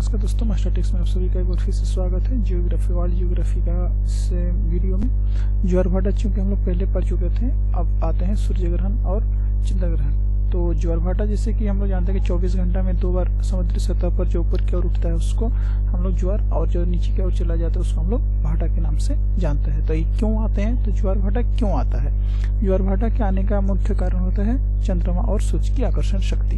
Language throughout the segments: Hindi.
नमस्कार दोस्तों, मास्टर टेक्स में आप सभी का एक बार फिर से स्वागत है। जियोग्राफी वर्ल्ड जियोग्राफी का इस वीडियो में ज्वार भाटा चूंकि हम लोग पहले पढ़ चुके थे, अब आते हैं सूर्य ग्रहण और चंद्र ग्रहण। तो ज्वार भाटा जैसे कि हम लोग जानते हैं कि 24 घंटा में 2 बार समुद्री सतह पर जो ऊपर की ओर उठता है उसको हम लोग ज्वार, और जो नीचे की ओर चला जाता है उसको हम लोग भाटा के नाम से जानते हैं। तो ये क्यों आते हैं, तो ज्वार भाटा क्यों आता है? ज्वार भाटा के आने का मुख्य कारण होता है चंद्रमा और सूर्य की आकर्षण शक्ति,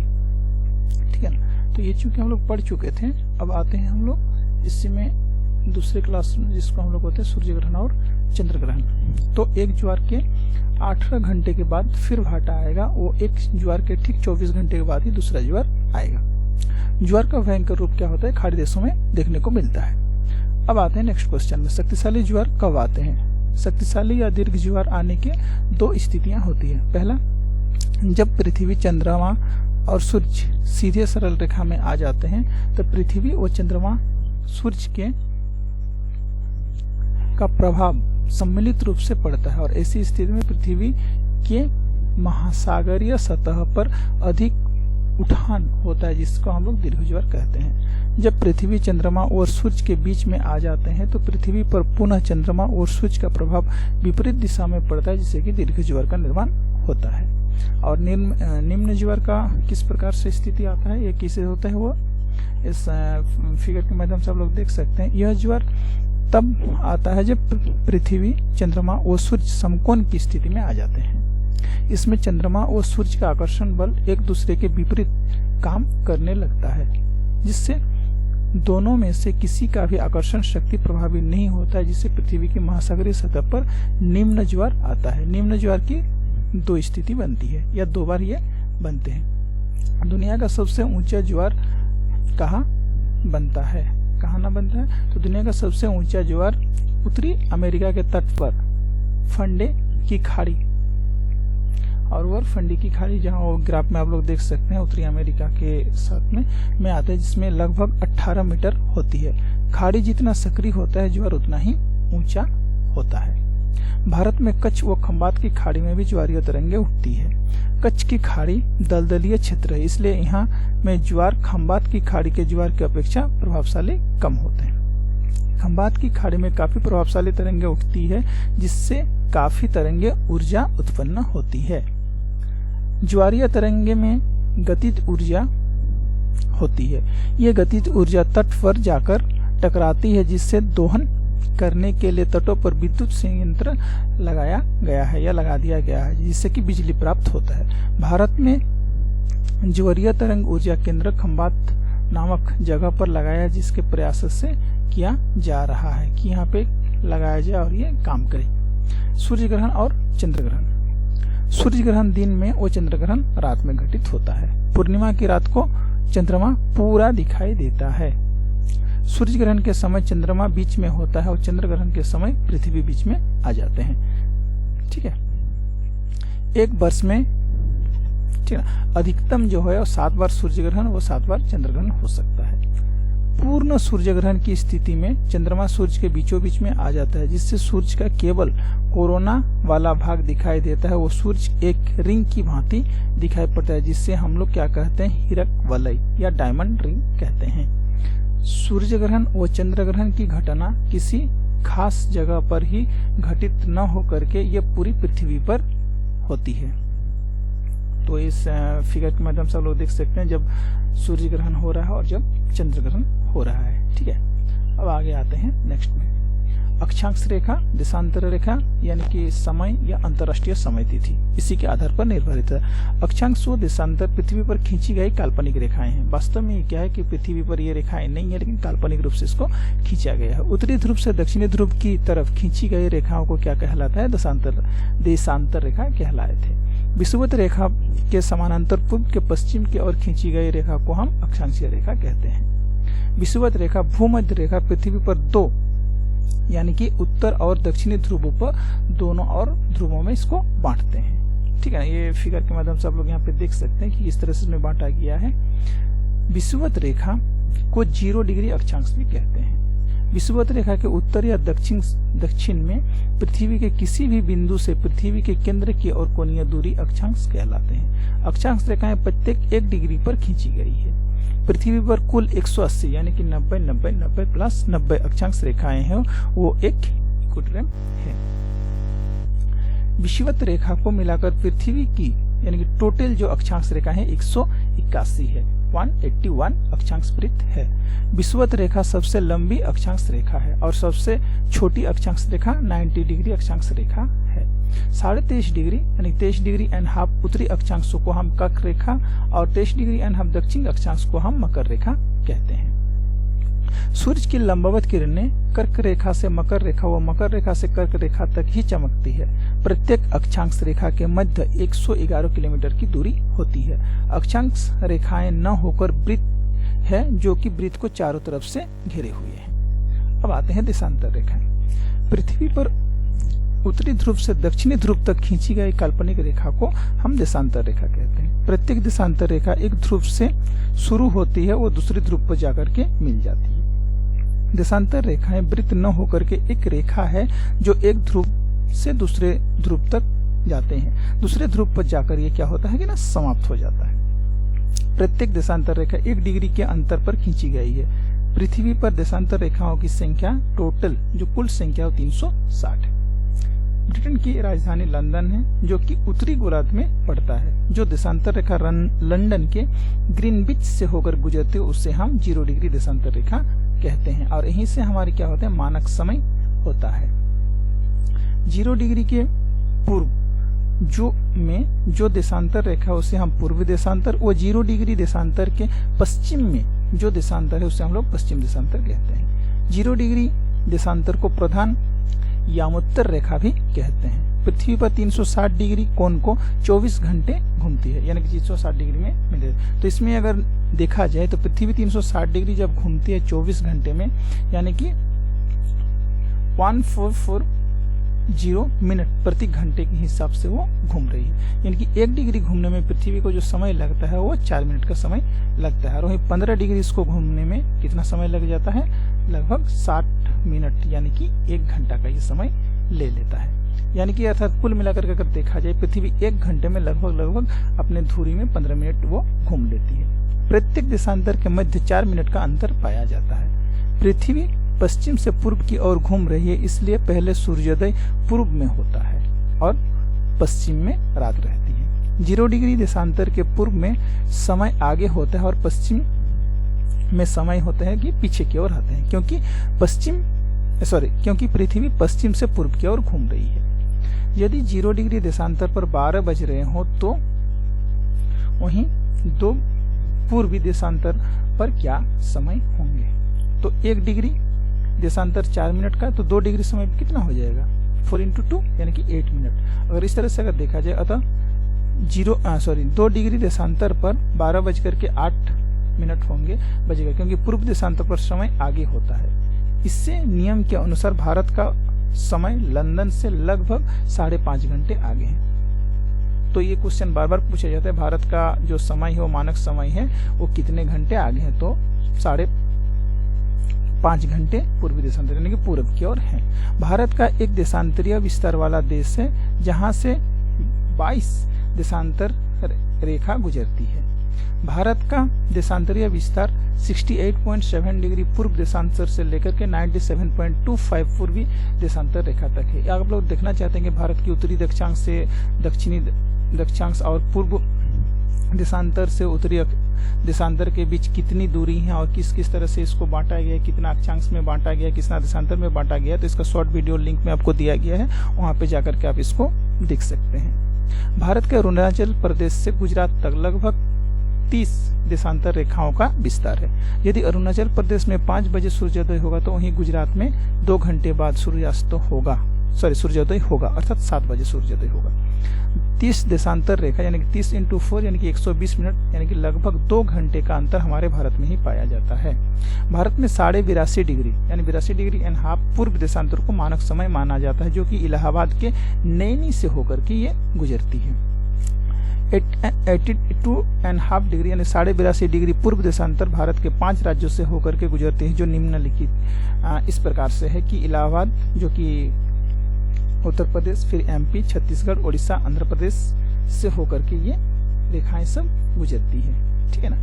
ठीक है ना। तो ये चूंकि हम लोग पढ़ चुके थे, अब आते हैं हम लोग इसी में दूसरे क्लास में जिसको हम लोग होते हैं सूर्य ग्रहण और चंद्र ग्रहण। तो एक ज्वार के 18 घंटे के बाद फिर भाटा आएगा, वो एक ज्वार के ठीक 24 घंटे के बाद ही दूसरा ज्वार आएगा। ज्वार का भयंकर रूप क्या होता है, खाड़ी देशों में देखने को मिलता है। अब आते हैं नेक्स्ट क्वेश्चन में, शक्तिशाली ज्वार कब आते हैं? शक्तिशाली या दीर्घ ज्वार आने के 2 स्थितियां होती है। पहला, जब पृथ्वी, चंद्रमा और सूर्य सीधे सरल रेखा में आ जाते हैं, तो पृथ्वी और चंद्रमा सूर्य के का प्रभाव सम्मिलित रूप से पड़ता है, और ऐसी स्थिति में पृथ्वी के महासागरीय सतह पर अधिक उठान होता है, जिसको हम लोग दीर्घ ज्वार कहते हैं। जब पृथ्वी, चंद्रमा और सूर्य के बीच में आ जाते हैं, तो पृथ्वी पर पुनः चंद्रमा और सूर्य का प्रभाव विपरीत दिशा में पड़ता है, जिससे कि दीर्घ ज्वार का निर्माण होता है। और निम्न ज्वार का किस प्रकार से स्थिति आता है, ये किसे होता है, वो इस फिगर के माध्यम से आप लोग देख सकते हैं। यह ज्वार तब आता है जब पृथ्वी, चंद्रमा और सूर्य समकोण की स्थिति में आ जाते हैं। इसमें चंद्रमा और सूर्य का आकर्षण बल एक दूसरे के विपरीत काम करने लगता है, जिससे दोनों में से किसी का भी आकर्षण शक्ति प्रभावी नहीं होता है, जिससे पृथ्वी की महासागरीय सतह पर निम्न ज्वार आता है। निम्न ज्वार की 2 स्थिति बनती है, या 2 बार ये बनते हैं। दुनिया का सबसे ऊंचा ज्वार कहाँ बनता है, कहाँ ना बनता है? तो दुनिया का सबसे ऊंचा ज्वार उत्तरी अमेरिका के तट पर फंडे की खाड़ी, और वह फंडे की खाड़ी जहाँ वो ग्राफ में आप लोग देख सकते हैं, उत्तरी अमेरिका के साथ में आता है, जिसमें लगभग 18 मीटर होती है। खाड़ी जितना सक्रिय होता है, ज्वार उतना ही ऊंचा होता है। भारत में कच्छ व खंबात की खाड़ी में भी ज्वारीय तरंगे उठती है। कच्छ की खाड़ी दलदलीय क्षेत्र है, इसलिए यहाँ में ज्वार खंबात की खाड़ी के ज्वार की अपेक्षा प्रभावशाली कम होते हैं। खंबात की खाड़ी में काफी प्रभावशाली तरंगे उठती है, जिससे काफी तरंगे ऊर्जा उत्पन्न होती है। ज्वारीय तरंगे में गतिज ऊर्जा होती है। ये गतिज ऊर्जा तट पर जाकर टकराती है, जिससे दोहन करने के लिए तटों पर विद्युत संयंत्र लगाया गया है या लगा दिया गया है, जिससे कि बिजली प्राप्त होता है। भारत में ज्वारीय तरंग ऊर्जा केंद्र खंबात नामक जगह पर लगाया, जिसके प्रयास से किया जा रहा है कि यहाँ पे लगाया जाए और ये काम करे। सूर्य ग्रहण और चंद्र ग्रहण। सूर्य ग्रहण दिन में और चंद्र ग्रहण रात में घटित होता है। पूर्णिमा की रात को चंद्रमा पूरा दिखाई देता है। सूर्य ग्रहण के समय चंद्रमा बीच में होता है, और चंद्र ग्रहण के समय पृथ्वी बीच में आ जाते हैं, ठीक है। एक वर्ष में, ठीक है, अधिकतम जो है 7 बार सूर्य ग्रहण व 7 बार चंद्र ग्रहण हो सकता है। पूर्ण सूर्य ग्रहण की स्थिति में चंद्रमा सूर्य के बीचों बीच में आ जाता है, जिससे सूर्य का केवल कोरोना वाला भाग दिखाई देता है। वो सूर्य एक रिंग की भांति दिखाई पड़ता है, जिससे हम लोग क्या कहते हैं, हीरक वलय या डायमंड रिंग कहते हैं। सूर्य ग्रहण व चंद्र ग्रहण की घटना किसी खास जगह पर ही घटित न हो करके ये पूरी पृथ्वी पर होती है। तो इस फिगर के माध्यम से आप लोग देख सकते हैं जब सूर्य ग्रहण हो रहा है और जब चंद्र ग्रहण हो रहा है, ठीक है। अब आगे आते हैं नेक्स्ट में, अक्षांश रेखा, देशांतर रेखा, यानी कि समय या अंतरराष्ट्रीय समय तिथि, इसी के आधार पर निर्धारित है। अक्षांश व देशांतर पृथ्वी पर खींची गई काल्पनिक रेखाएं हैं। वास्तव में क्या है कि पृथ्वी पर ये रेखाएं नहीं है, लेकिन काल्पनिक रूप से इसको खींचा गया है। उत्तरी ध्रुव से दक्षिणी ध्रुव की तरफ खींची गई रेखाओं को क्या कहलाता है, देशांतर रेखा कहलाए थे। विषुवत रेखा के समानांतर पूर्व के पश्चिम की ओर खींची गई रेखा को हम अक्षांशीय रेखा कहते हैं। विषुवत रेखा भूमध्य रेखा पृथ्वी पर 2 यानी कि उत्तर और दक्षिणी ध्रुवों पर दोनों और ध्रुवों में इसको बांटते हैं, ठीक है ना। ये फिगर के माध्यम से आप लोग यहाँ पे देख सकते हैं कि इस तरह से इसमें बांटा गया है। विषुवत रेखा को 0 डिग्री अक्षांश भी कहते हैं। विषुवत रेखा के उत्तर या दक्षिण में पृथ्वी के किसी भी बिंदु से पृथ्वी के केंद्र की ओर कोणीय दूरी अक्षांश कहलाते हैं। अक्षांश रेखाएं प्रत्येक 1 डिग्री पर खींची गई है। पृथ्वी पर कुल 180 यानी कि 90 90 90 प्लस 90 अक्षांश रेखाएं हैं, वो एक इक्विटोरियम है। विषुवत रेखा को मिलाकर पृथ्वी की यानी कि टोटल जो अक्षांश रेखा है 181 है, 181 अक्षांश वृत्त है। विषुवत रेखा सबसे लंबी अक्षांश रेखा है और सबसे छोटी अक्षांश रेखा 90 डिग्री अक्षांश रेखा है। 23.5 डिग्री यानी 23 डिग्री एंड हाफ उत्तरी अक्षांशों को हम कर्क रेखा और 23 डिग्री एंड हाफ दक्षिण अक्षांश को हम मकर रेखा कहते हैं। सूर्य की लंबवत किरणें कर्क रेखा से मकर रेखा व मकर रेखा से कर्क रेखा तक ही चमकती है। प्रत्येक अक्षांश रेखा के मध्य 111 किलोमीटर की दूरी होती है। अक्षांश रेखाएं न होकर वृत्त है जो कि वृत्त को चारों तरफ से घेरे हुए है। अब आते हैं देशांतर रेखाएं। पृथ्वी पर उत्तरी ध्रुव से दक्षिणी ध्रुव तक खींची गई काल्पनिक रेखा को हम देशांतर रेखा कहते हैं। प्रत्येक देशांतर रेखा एक ध्रुव से शुरू होती है, वो दूसरी ध्रुव पर जाकर के मिल जाती है। देशांतर रेखाएं वृत्त न होकर के एक रेखा है जो एक ध्रुव से दूसरे ध्रुव तक जाते हैं। दूसरे ध्रुव पर जाकर ये क्या होता है कि ना समाप्त हो जाता है। प्रत्येक देशांतर रेखा 1 डिग्री के अंतर पर खींची गई है। पृथ्वी पर देशांतर रेखाओं की संख्या टोटल जो कुल संख्या 360 है। ब्रिटेन की राजधानी लंदन है जो कि उत्तरी गोलार्ध में पड़ता है। जो देशांतर रेखा लंदन के ग्रीनविच से होकर गुजरती है उसे हम 0 डिग्री देशांतर रेखा कहते हैं और यहीं से हमारी क्या होता है मानक समय होता है। 0 डिग्री के पूर्व जो देशांतर रेखा उसे हम पूर्व देशांतर, वो 0 डिग्री देशांतर के पश्चिम में जो देशांतर है उसे हम लोग पश्चिम देशांतर कहते हैं। 0 डिग्री देशांतर को प्रधान यामोत्तर रेखा भी कहते हैं। पृथ्वी पर 360 डिग्री कोण को 24 घंटे घूमती है, यानी कि 360 डिग्री में मिले। तो इसमें अगर देखा जाए तो पृथ्वी 360 डिग्री जब घूमती है 24 घंटे में, यानी कि 1440 मिनट प्रति घंटे के हिसाब से वो घूम रही है। यानी कि 1 डिग्री घूमने में पृथ्वी को जो समय लगता है वो 4 मिनट का समय लगता है और वहीं 15 डिग्री इसको घूमने में कितना समय लग जाता है, लगभग 60 मिनट यानी कि 1 घंटा का ये समय ले लेता है। यानी कि अर्थात कुल मिलाकर अगर देखा जाए पृथ्वी 1 घंटे में लगभग अपने धुरी में 15 मिनट वो घूम लेती है। प्रत्येक देशांतर के मध्य 4 मिनट का अंतर पाया जाता है। पृथ्वी पश्चिम से पूर्व की ओर घूम रही है, इसलिए पहले सूर्योदय पूर्व में होता है और पश्चिम में रात रहती है। 0 डिग्री देशांतर के पूर्व में समय आगे होता है और पश्चिम में समय होता है कि पीछे की ओर आते हैं, क्योंकि पृथ्वी पश्चिम से पूर्व की ओर घूम रही है। यदि 0 डिग्री देशांतर पर 12 बज रहे हो तो वहीं 2 पूर्वी देशांतर पर क्या समय होंगे। तो 1 डिग्री देशांतर 4 मिनट का, तो 2 डिग्री समय कितना हो जाएगा 4 × 2 यानी कि 8 मिनट। अगर इस तरह से अगर देखा जाए अतः 2 डिग्री देशांतर पर 12 बजकर के 8 मिनट होंगे बजेगा, क्योंकि पूर्व देशांतर पर समय आगे होता है। इससे नियम के अनुसार भारत का समय लंदन से लगभग 5.5 घंटे आगे है। तो ये क्वेश्चन बार बार पूछा जाता है, भारत का जो समय है वो मानक समय है वो कितने घंटे आगे है, तो 5.5 घंटे पूर्वी देशांतर यानी कि पूर्व की ओर है। भारत का एक देशांतरीय विस्तार वाला देश है जहां से 22 देशांतर रेखा गुजरती है। भारत का देशांतरीय विस्तार 68.7 डिग्री पूर्व देशांतर से लेकर के 97.25 पूर्वी देशांतर रेखा तक है। आप लोग देखना चाहते हैं कि भारत की उत्तरी दक्षांश से दक्षिणी दक्षांश और पूर्व देशांतर से उत्तरी देशांतर के बीच कितनी दूरी है और किस किस तरह से इसको बांटा गया है, कितना अक्षांश में बांटा गया है, कितना देशांतर में बांटा गया है, तो इसका शॉर्ट वीडियो लिंक में आपको दिया गया है, वहां पे जाकर के आप इसको देख सकते हैं। भारत के अरुणाचल प्रदेश से गुजरात तक लगभग 30 देशांतर रेखाओं का विस्तार है। यदि अरुणाचल प्रदेश में 5 बजे सूर्योदय होगा तो वहीं गुजरात में 2 घंटे बाद सूर्योदय होगा अर्थात 7 बजे सूर्योदय होगा। 30 देशांतर रेखा यानी कि 30 × 4 यानी कि 120 मिनट यानी कि लगभग 2 घंटे का अंतर हमारे भारत में ही पाया जाता है। भारत में 82.5 डिग्री यानी 82 डिग्री एंड हाफ पूर्व देशांतर को मानक समय माना जाता है, जो कि इलाहाबाद के नैनी से होकर के ये गुजरती है। 82.5 डिग्री यानी 82.5 डिग्री पूर्व देशांतर भारत के 5 राज्यों से होकर के गुजरते हैं, जो निम्नलिखित इस प्रकार से है कि इलाहाबाद जो कि उत्तर प्रदेश, फिर MP, छत्तीसगढ़, उड़ीसा, आंध्र प्रदेश से होकर के ये रेखाएं सब गुजरती है। ठीक है ना।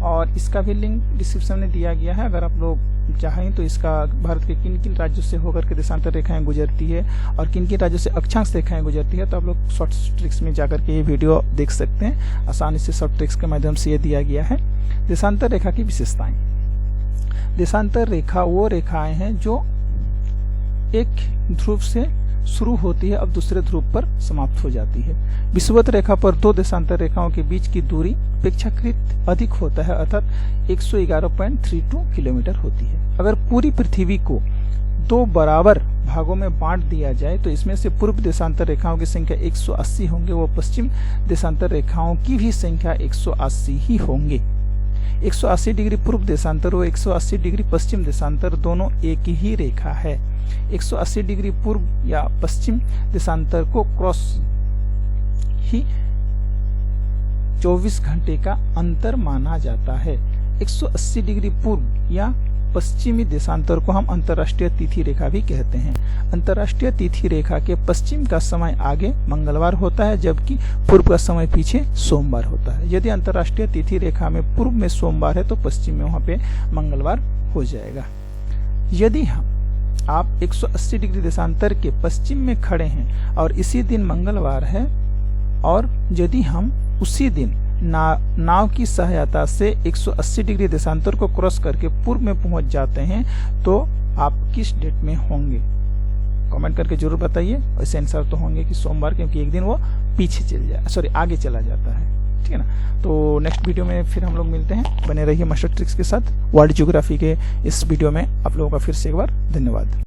और इसका भी लिंक डिस्क्रिप्शन में दिया गया है। अगर आप लोग चाहें तो इसका भारत के किन किन राज्यों से होकर के देशांतर रेखाएं गुजरती है और किन किन राज्यों से अक्षांश रेखाएं गुजरती है, तो आप लोग शॉर्ट ट्रिक्स में जाकर के ये वीडियो देख सकते हैं। आसानी से शॉर्ट ट्रिक्स के माध्यम से ये दिया गया है। देशांतर रेखा की विशेषताएं। देशांतर रेखा वो रेखाएं हैं जो एक ध्रुव से शुरू होती है अब दूसरे ध्रुव पर समाप्त हो जाती है। विषुवत रेखा पर दो देशांतर रेखाओं के बीच की दूरी अपेक्षाकृत अधिक होता है, अर्थात 111.32 किलोमीटर होती है। अगर पूरी पृथ्वी को दो बराबर भागों में बांट दिया जाए तो इसमें से पूर्व देशांतर रेखाओं की संख्या 180 होंगे, वो पश्चिम देशांतर रेखाओं की भी संख्या 180 ही होंगे। 180 डिग्री पूर्व देशांतर और 180 डिग्री पश्चिम देशांतर दोनों एक ही रेखा है। 180 डिग्री पूर्व या पश्चिम देशांतर को क्रॉस ही 24 घंटे का अंतर माना जाता है। 180 डिग्री पूर्व या पश्चिमी देशांतर को हम अंतर्राष्ट्रीय तिथि रेखा भी कहते हैं। अंतर्राष्ट्रीय तिथि रेखा के पश्चिम का समय आगे मंगलवार होता है, जबकि पूर्व का समय पीछे सोमवार होता है। यदि अंतर्राष्ट्रीय तिथि रेखा में पूर्व में सोमवार है तो पश्चिम में वहां पे मंगलवार हो जाएगा। यदि आप 180 डिग्री देशांतर के पश्चिम में खड़े हैं और इसी दिन मंगलवार है और यदि हम उसी दिन नाव की सहायता से 180 डिग्री देशांतर को क्रॉस करके पूर्व में पहुंच जाते हैं तो आप किस डेट में होंगे, कमेंट करके जरूर बताइए। वैसे आंसर तो होंगे कि सोमवार, क्योंकि एक दिन वो आगे चला जाता है। ठीक है ना। तो नेक्स्ट वीडियो में फिर हम लोग मिलते हैं। बने रहिए मास्टर ट्रिक्स के साथ। वर्ल्ड ज्योग्राफी के इस वीडियो में आप लोगों का फिर से एक बार धन्यवाद।